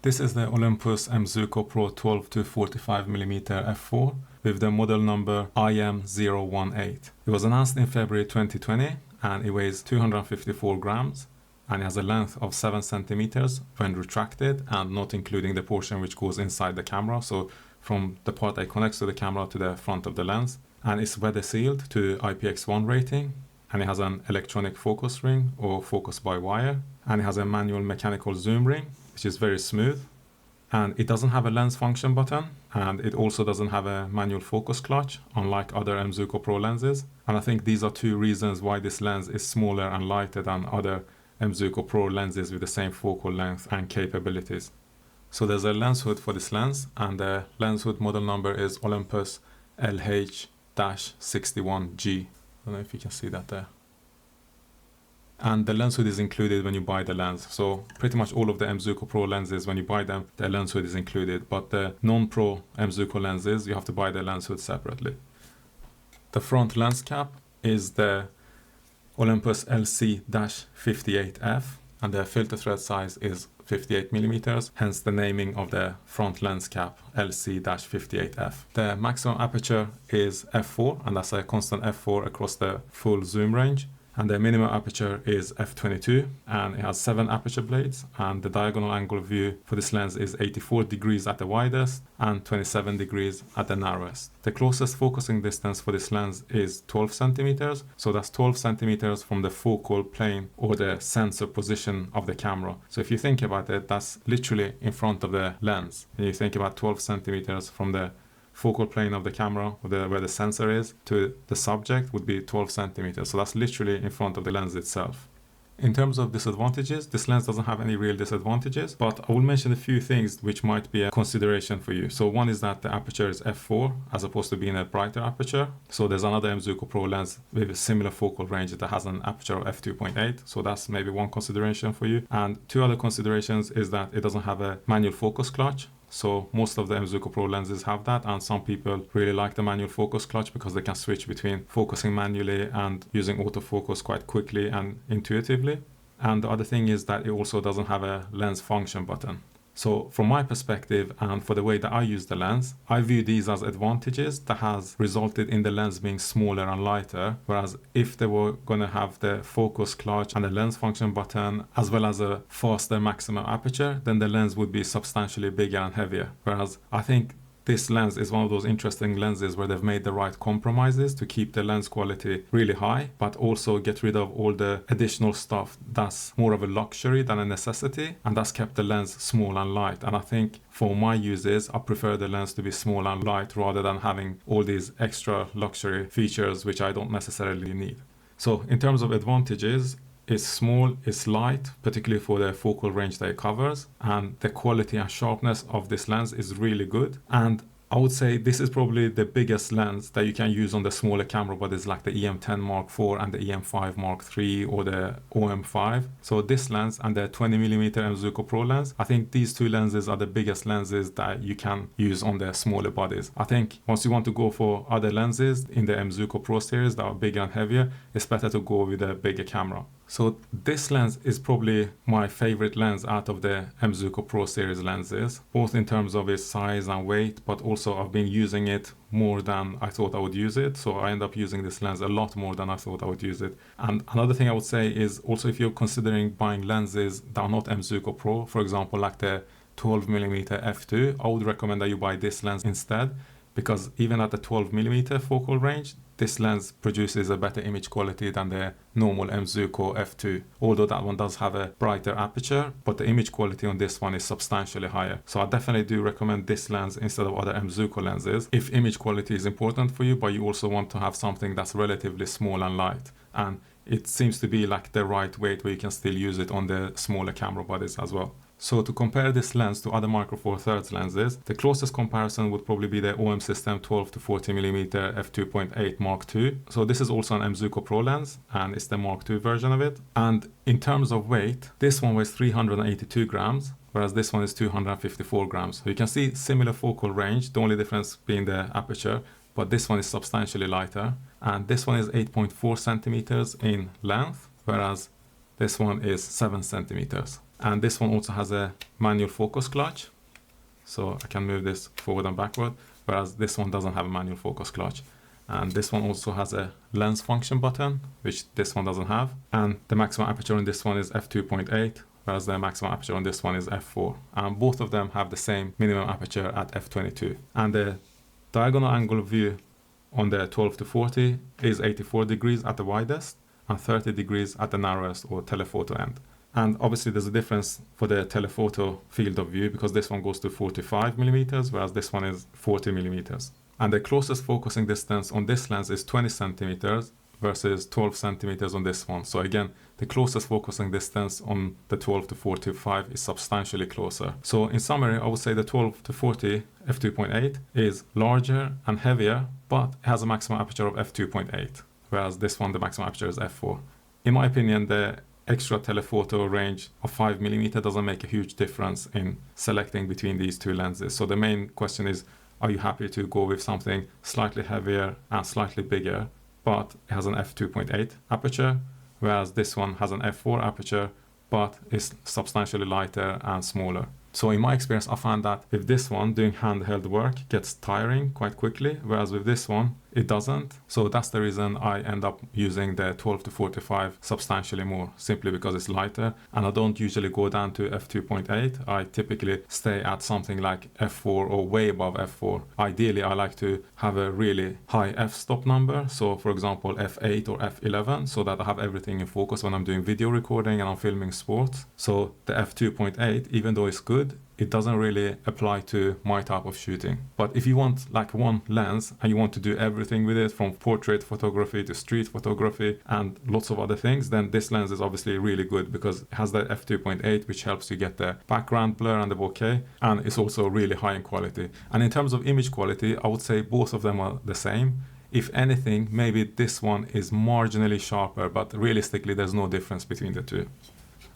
This is the Olympus M.Zuiko Pro 12 to 45mm f4 with the model number IM018. It was announced in February 2020 and it weighs 254 grams and it has a length of 7 centimeters when retracted and not including the portion which goes inside the camera, so from the part that connects to the camera to the front of the lens. And it's weather sealed to IPX1 rating, and it has an electronic focus ring or focus by wire, and it has a manual mechanical zoom ring which is very smooth, and it doesn't have a lens function button, and it also doesn't have a manual focus clutch unlike other M.Zuiko Pro lenses. And I think these are two reasons why this lens is smaller and lighter than other M.Zuiko Pro lenses with the same focal length and capabilities. So there's a lens hood for this lens, and the lens hood model number is Olympus LH-61G. I don't know if you can see that there. And the lens hood is included when you buy the lens. So pretty much all of the M.Zuiko Pro lenses, when you buy them, the lens hood is included. But the non-Pro M.Zuiko lenses, you have to buy the lens hood separately. The front lens cap is the Olympus LC-58F, and the filter thread size is 58mm, hence the naming of the front lens cap LC-58F. The maximum aperture is f4, and that's a constant f4 across the full zoom range. And the minimum aperture is f22, and it has 7 aperture blades, and the diagonal angle of view for this lens is 84 degrees at the widest and 27 degrees at the narrowest. The closest focusing distance for this lens is 12 centimeters, so that's 12 centimeters from the focal plane or the sensor position of the camera. So if you think about it, that's literally in front of the lens. And you think about 12 centimeters from the focal plane of the camera, where the sensor is, to the subject would be 12 centimeters. So that's literally in front of the lens itself. In terms of disadvantages, this lens doesn't have any real disadvantages, but I will mention a few things which might be a consideration for you. So one is that the aperture is f4 as opposed to being a brighter aperture. So there's another M.Zuiko Pro lens with a similar focal range that has an aperture of f2.8. So that's maybe one consideration for you. And two other considerations is that it doesn't have a manual focus clutch. So most of the M.Zuiko Pro lenses have that, and some people really like the manual focus clutch because they can switch between focusing manually and using autofocus quite quickly and intuitively. And the other thing is that it also doesn't have a lens function button. So from my perspective and for the way that I use the lens, I view these as advantages that has resulted in the lens being smaller and lighter. Whereas if they were going to have the focus clutch and the lens function button as well as a faster maximum aperture, then the lens would be substantially bigger and heavier. Whereas I think this lens is one of those interesting lenses where they've made the right compromises to keep the lens quality really high, but also get rid of all the additional stuff that's more of a luxury than a necessity, and that's kept the lens small and light. And I think for my uses, I prefer the lens to be small and light rather than having all these extra luxury features which I don't necessarily need. So in terms of advantages, it's small, it's light, particularly for the focal range that it covers, and the quality and sharpness of this lens is really good. And I would say this is probably the biggest lens that you can use on the smaller camera bodies like the EM10 Mark IV and the EM5 Mark III or the OM5. So this lens and the 20mm M.Zuiko Pro lens, I think these two lenses are the biggest lenses that you can use on the smaller bodies. I think once you want to go for other lenses in the M.Zuiko Pro series that are bigger and heavier, it's better to go with a bigger camera. So this lens is probably my favorite lens out of the M.Zuiko Pro series lenses, both in terms of its size and weight, but also I've been using it more than I thought I would use it. So I end up using this lens a lot more than I thought I would use it. And another thing I would say is also if you're considering buying lenses that are not M.Zuiko Pro, for example, like the 12mm f2, I would recommend that you buy this lens instead, because even at the 12mm focal range, this lens produces a better image quality than the normal M.Zuiko f2. Although that one does have a brighter aperture, but the image quality on this one is substantially higher. So I definitely do recommend this lens instead of other M.Zuiko lenses if image quality is important for you, but you also want to have something that's relatively small and light. And it seems to be like the right weight where you can still use it on the smaller camera bodies as well. So to compare this lens to other Micro Four Thirds lenses, the closest comparison would probably be the OM System 12 to 40mm f2.8 Mark II. So this is also an M.Zuiko Pro lens, and it's the Mark II version of it. And in terms of weight, this one weighs 382 grams, whereas this one is 254 grams. So you can see similar focal range, the only difference being the aperture, but this one is substantially lighter. And this one is 8.4 centimeters in length, whereas this one is 7 centimeters. And this one also has a manual focus clutch. So I can move this forward and backward, whereas this one doesn't have a manual focus clutch. And this one also has a lens function button, which this one doesn't have. And the maximum aperture on this one is f2.8, whereas the maximum aperture on this one is f4. And both of them have the same minimum aperture at f22. And the diagonal angle view on the 12 to 40 is 84 degrees at the widest and 30 degrees at the narrowest or telephoto end. And obviously there's a difference for the telephoto field of view because this one goes to 45 millimeters, whereas this one is 40 millimeters. And the closest focusing distance on this lens is 20 centimeters versus 12 centimeters on this one. So again, the closest focusing distance on the 12 to 45 is substantially closer. So in summary, I would say the 12 to 40 f2.8 is larger and heavier, but it has a maximum aperture of f2.8, whereas this one, the maximum aperture is f4. In my opinion, the extra telephoto range of 5 millimeter doesn't make a huge difference in selecting between these two lenses. So the main question is, are you happy to go with something slightly heavier and slightly bigger, but it has an f2.8 aperture, whereas this one has an f4 aperture, but is substantially lighter and smaller. So in my experience, I found that with this one, doing handheld work gets tiring quite quickly, whereas with this one, it doesn't. So that's the reason I end up using the 12 to 45 substantially more, simply because it's lighter. And I don't usually go down to f2.8. I typically stay at something like f4 or way above f4. Ideally, I like to have a really high f-stop number. So for example, f8 or f11, so that I have everything in focus when I'm doing video recording and I'm filming sports. So the f2.8, even though it's good, it doesn't really apply to my type of shooting. But if you want like one lens and you want to do everything with it, from portrait photography to street photography and lots of other things, then this lens is obviously really good because it has the f2.8, which helps you get the background blur and the bokeh, and it's also really high in quality. And in terms of image quality, I would say both of them are the same. If anything, maybe this one is marginally sharper, but realistically there's no difference between the two.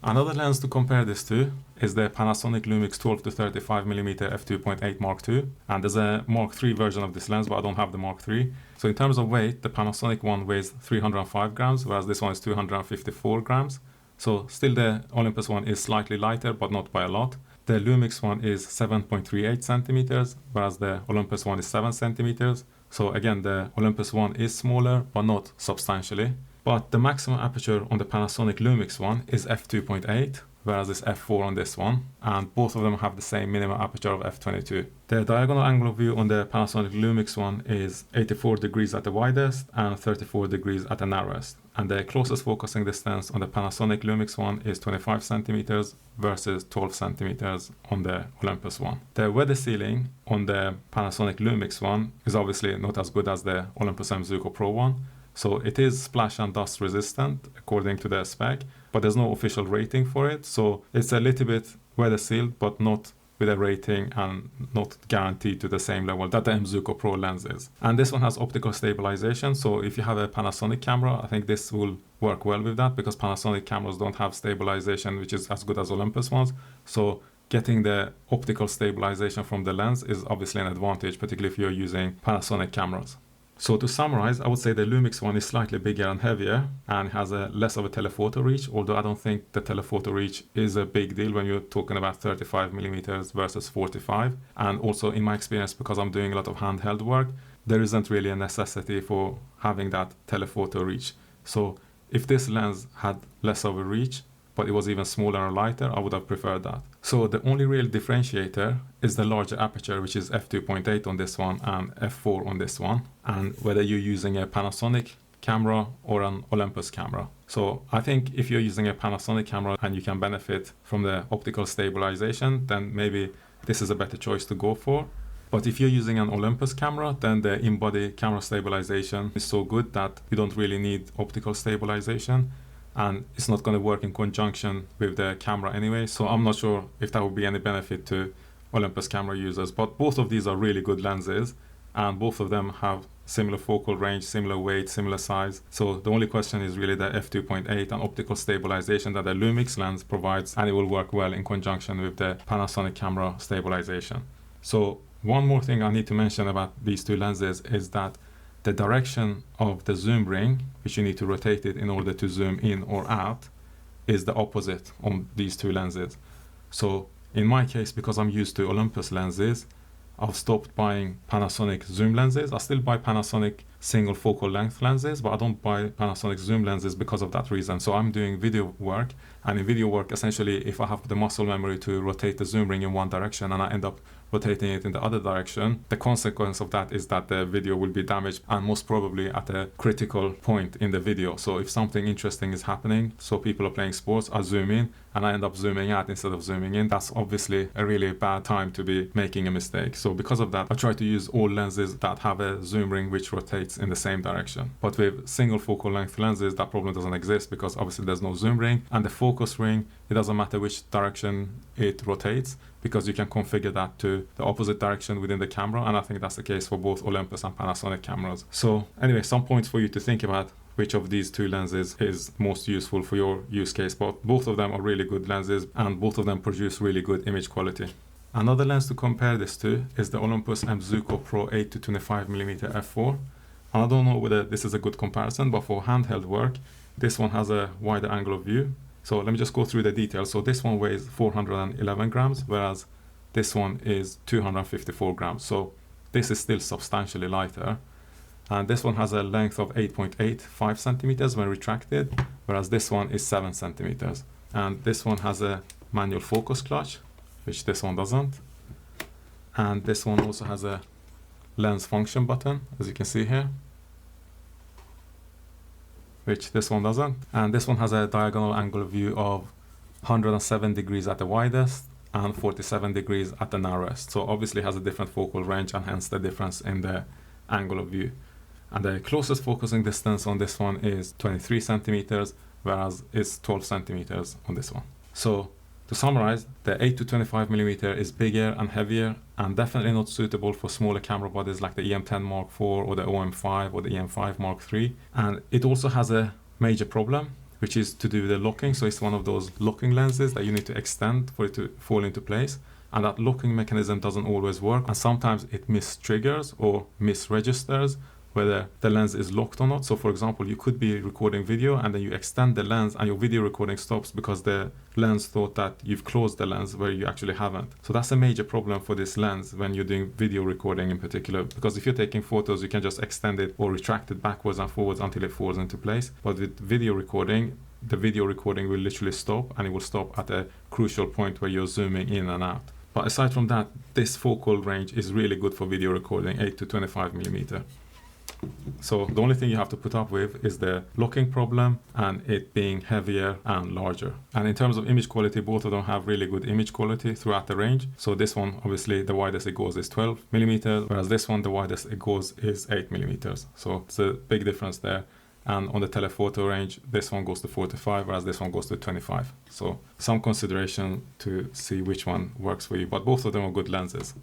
Another lens to compare this to is the Panasonic Lumix 12 to 35mm f2.8 Mark II, and there's a Mark III version of this lens, but I don't have the Mark III. So in terms of weight, the Panasonic one weighs 305 grams, whereas this one is 254 grams. So still the Olympus one is slightly lighter, but not by a lot. The Lumix one is 7.38 centimeters, whereas the Olympus one is 7 centimeters. So again, the Olympus one is smaller, but not substantially. But the maximum aperture on the Panasonic Lumix one is f2.8, whereas it's f4 on this one, and both of them have the same minimum aperture of f22. The diagonal angle of view on the Panasonic Lumix one is 84 degrees at the widest and 34 degrees at the narrowest. And the closest focusing distance on the Panasonic Lumix one is 25 centimeters versus 12 centimeters on the Olympus one. The weather sealing on the Panasonic Lumix one is obviously not as good as the Olympus M.Zuiko Pro one. So it is splash and dust resistant according to the spec, but there's no official rating for it. So it's a little bit weather sealed, but not with a rating and not guaranteed to the same level that the M.Zuiko Pro lens is. And this one has optical stabilization. So if you have a Panasonic camera, I think this will work well with that because Panasonic cameras don't have stabilization, which is as good as Olympus ones. So getting the optical stabilization from the lens is obviously an advantage, particularly if you're using Panasonic cameras. So to summarize, I would say the Lumix one is slightly bigger and heavier and has a less of a telephoto reach, although I don't think the telephoto reach is a big deal when you're talking about 35 millimeters versus 45. And also in my experience, because I'm doing a lot of handheld work, there isn't really a necessity for having that telephoto reach. So if this lens had less of a reach, but it was even smaller and lighter, I would have preferred that. So the only real differentiator is the larger aperture, which is f2.8 on this one and f4 on this one, and whether you're using a Panasonic camera or an Olympus camera. So I think if you're using a Panasonic camera and you can benefit from the optical stabilization, then maybe this is a better choice to go for. But if you're using an Olympus camera, then the in-body camera stabilization is so good that you don't really need optical stabilization. And it's not going to work in conjunction with the camera anyway. So I'm not sure if that would be any benefit to Olympus camera users. But both of these are really good lenses, and both of them have similar focal range, similar weight, similar size. So the only question is really the f2.8 and optical stabilization that the Lumix lens provides, and it will work well in conjunction with the Panasonic camera stabilization. So one more thing I need to mention about these two lenses is that the direction of the zoom ring, which you need to rotate it in order to zoom in or out, is the opposite on these two lenses. So in my case, because I'm used to Olympus lenses, I've stopped buying Panasonic zoom lenses. I still buy Panasonic single focal length lenses, but I don't buy Panasonic zoom lenses because of that reason. So I'm doing video work, and in video work, essentially, if I have the muscle memory to rotate the zoom ring in one direction and I end up rotating it in the other direction, the consequence of that is that the video will be damaged, and most probably at a critical point in the video. So if something interesting is happening, so people are playing sports, I zoom in and I end up zooming out instead of zooming in. That's obviously a really bad time to be making a mistake. So because of that, I try to use all lenses that have a zoom ring which rotates in the same direction. But with single focal length lenses, that problem doesn't exist, because obviously there's no zoom ring, and the focus ring, it doesn't matter which direction it rotates, because you can configure that to the opposite direction within the camera, and I think that's the case for both Olympus and Panasonic cameras. So anyway, some points for you to think about which of these two lenses is most useful for your use case, but both of them are really good lenses and both of them produce really good image quality. Another lens to compare this to is the Olympus M.Zuiko Pro 8-25mm f4. And I don't know whether this is a good comparison, but for handheld work, this one has a wider angle of view. So let me just go through the details. So this one weighs 411 grams, whereas this one is 254 grams. So this is still substantially lighter. And this one has a length of 8.85 centimeters when retracted, whereas this one is 7 centimeters. And this one has a manual focus clutch, which this one doesn't. And this one also has a lens function button, as you can see here, which this one doesn't. And this one has a diagonal angle of view of 107 degrees at the widest and 47 degrees at the narrowest. So obviously has a different focal range, and hence the difference in the angle of view. And the closest focusing distance on this one is 23 centimeters, whereas it's 12 centimeters on this one. So to summarize, the 8-25mm is bigger and heavier, and definitely not suitable for smaller camera bodies like the EM10 Mark IV or the OM5 or the EM5 Mark III. And it also has a major problem, which is to do with the locking. So it's one of those locking lenses that you need to extend for it to fall into place. And that locking mechanism doesn't always work, and sometimes it mistriggers or misregisters whether the lens is locked or not. So for example, you could be recording video and then you extend the lens and your video recording stops because the lens thought that you've closed the lens where you actually haven't. So that's a major problem for this lens when you're doing video recording in particular, because if you're taking photos, you can just extend it or retract it backwards and forwards until it falls into place. But with video recording, the video recording will literally stop, and it will stop at a crucial point where you're zooming in and out. But aside from that, this focal range is really good for video recording, 8-25mm. So the only thing you have to put up with is the locking problem and it being heavier and larger. And in terms of image quality, both of them have really good image quality throughout the range. So this one, obviously, the widest it goes is 12mm, whereas this one, the widest it goes is 8mm. So it's a big difference there. And on the telephoto range, this one goes to 45, whereas this one goes to 25. So some consideration to see which one works for you, but both of them are good lenses.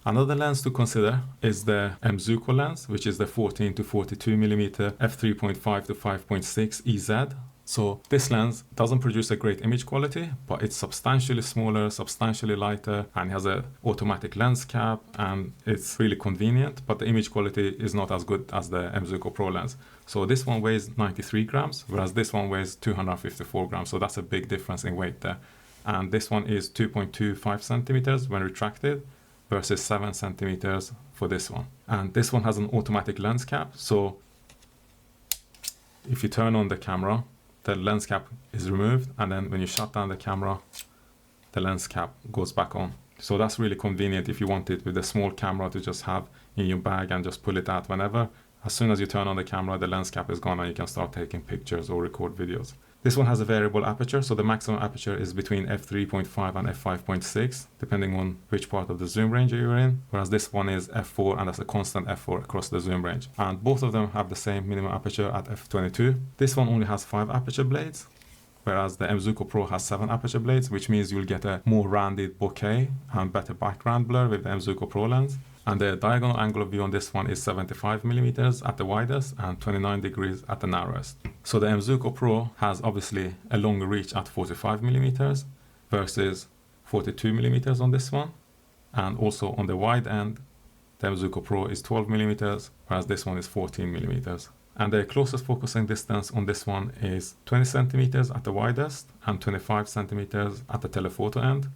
Another lens to consider is the M.Zuiko lens, which is the 14-42mm f3.5 to 5.6 EZ. So this lens doesn't produce a great image quality, but it's substantially smaller, substantially lighter, and has an automatic lens cap, and it's really convenient, but the image quality is not as good as the M.Zuiko Pro lens. So this one weighs 93 grams, whereas this one weighs 254 grams. So that's a big difference in weight there. And this one is 2.25 centimeters when retracted, versus 7 centimeters for this one. And this one has an automatic lens cap. So if you turn on the camera, the lens cap is removed, and then when you shut down the camera, the lens cap goes back on. So that's really convenient if you want it with a small camera to just have in your bag and just pull it out whenever. As soon as you turn on the camera, the lens cap is gone and you can start taking pictures or record videos. This one has a variable aperture, so the maximum aperture is between f3.5 and f5.6, depending on which part of the zoom range you're in, whereas this one is f4, and that's a constant f4 across the zoom range. And both of them have the same minimum aperture at f22. This one only has 5 aperture blades, whereas the M.Zuiko Pro has 7 aperture blades, which means you'll get a more rounded bokeh and better background blur with the M.Zuiko Pro lens. And the diagonal angle of view on this one is 75mm at the widest and 29 degrees at the narrowest. So the M.Zuiko Pro has obviously a longer reach at 45mm versus 42mm on this one. And also on the wide end, the M.Zuiko Pro is 12mm, whereas this one is 14mm. And the closest focusing distance on this one is 20 centimeters at the widest and 25 centimeters at the telephoto end,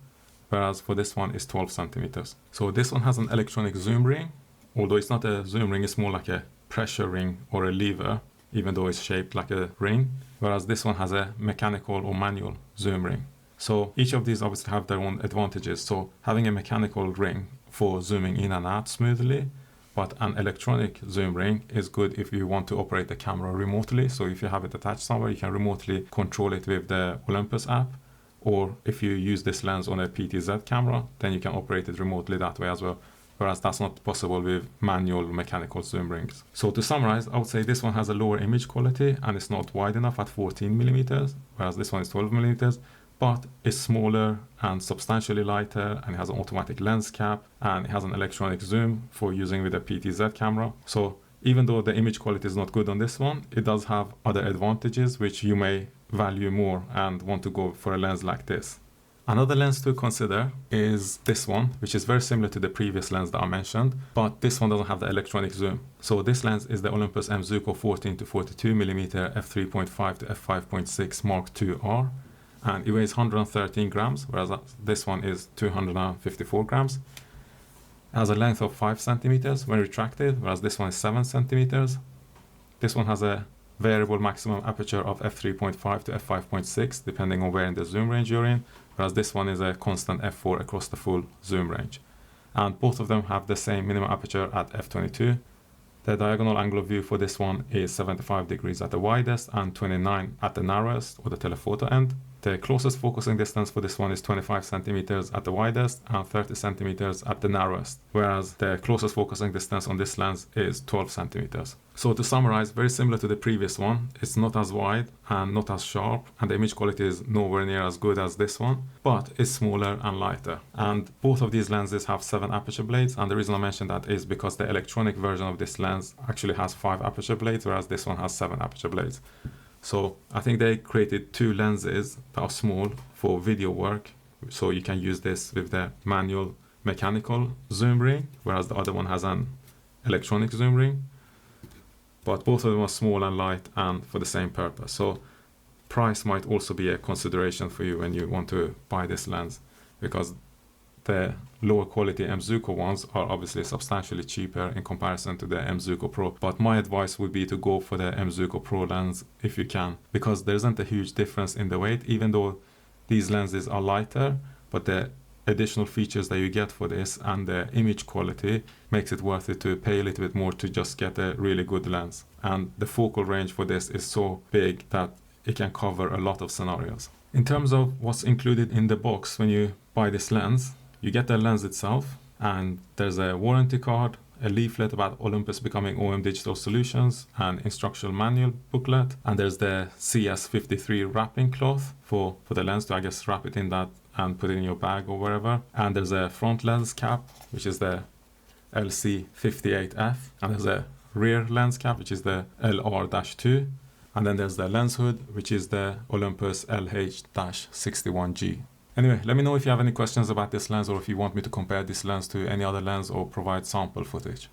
whereas for this one is 12 centimeters. So this one has an electronic zoom ring, although it's not a zoom ring, it's more like a pressure ring or a lever, even though it's shaped like a ring, whereas this one has a mechanical or manual zoom ring. So each of these obviously have their own advantages. So having a mechanical ring for zooming in and out smoothly, but an electronic zoom ring is good if you want to operate the camera remotely. So if you have it attached somewhere, you can remotely control it with the Olympus app. Or if you use this lens on a PTZ camera, then you can operate it remotely that way as well. Whereas that's not possible with manual mechanical zoom rings. So to summarize, I would say this one has a lower image quality and it's not wide enough at 14 millimeters, whereas this one is 12 millimeters. But it's smaller and substantially lighter, and it has an automatic lens cap, and it has an electronic zoom for using with a PTZ camera. So even though the image quality is not good on this one, it does have other advantages which you may value more and want to go for a lens like this. Another lens to consider is this one, which is very similar to the previous lens that I mentioned, but this one doesn't have the electronic zoom. So this lens is the Olympus M.Zuiko 14 to 42mm f3.5 to f5.6 Mark II-R. And it weighs 113 grams, whereas this one is 254 grams. It has a length of 5 centimeters when retracted, whereas this one is 7 centimeters. This one has a variable maximum aperture of f3.5 to f5.6, depending on where in the zoom range you're in, whereas this one is a constant f4 across the full zoom range. And both of them have the same minimum aperture at f22. The diagonal angle of view for this one is 75 degrees at the widest and 29 at the narrowest, or the telephoto end. The closest focusing distance for this one is 25 centimeters at the widest and 30 centimeters at the narrowest, whereas the closest focusing distance on this lens is 12 centimeters. So to summarize, very similar to the previous one, it's not as wide and not as sharp, and the image quality is nowhere near as good as this one, but it's smaller and lighter. And both of these lenses have 7 aperture blades, and the reason I mention that is because the electronic version of this lens actually has 5 aperture blades, whereas this one has 7 aperture blades. So I think they created 2 lenses that are small for video work, so you can use this with the manual mechanical zoom ring, whereas the other one has an electronic zoom ring. But both of them are small and light and for the same purpose. So price might also be a consideration for you when you want to buy this lens, because the lower quality M.Zuiko ones are obviously substantially cheaper in comparison to the M.Zuiko Pro. But my advice would be to go for the M.Zuiko Pro lens if you can, because there isn't a huge difference in the weight, even though these lenses are lighter, but the additional features that you get for this and the image quality makes it worth it to pay a little bit more to just get a really good lens. And the focal range for this is so big that it can cover a lot of scenarios. In terms of what's included in the box when you buy this lens, you get the lens itself, and there's a warranty card, a leaflet about Olympus becoming OM Digital Solutions, an instructional manual booklet, and there's the CS53 wrapping cloth for the lens to, I guess, wrap it in that and put it in your bag or wherever. And there's a front lens cap, which is the LC58F, and there's a rear lens cap, which is the LR-2, and then there's the lens hood, which is the Olympus LH-61G. Anyway, let me know if you have any questions about this lens, or if you want me to compare this lens to any other lens or provide sample footage.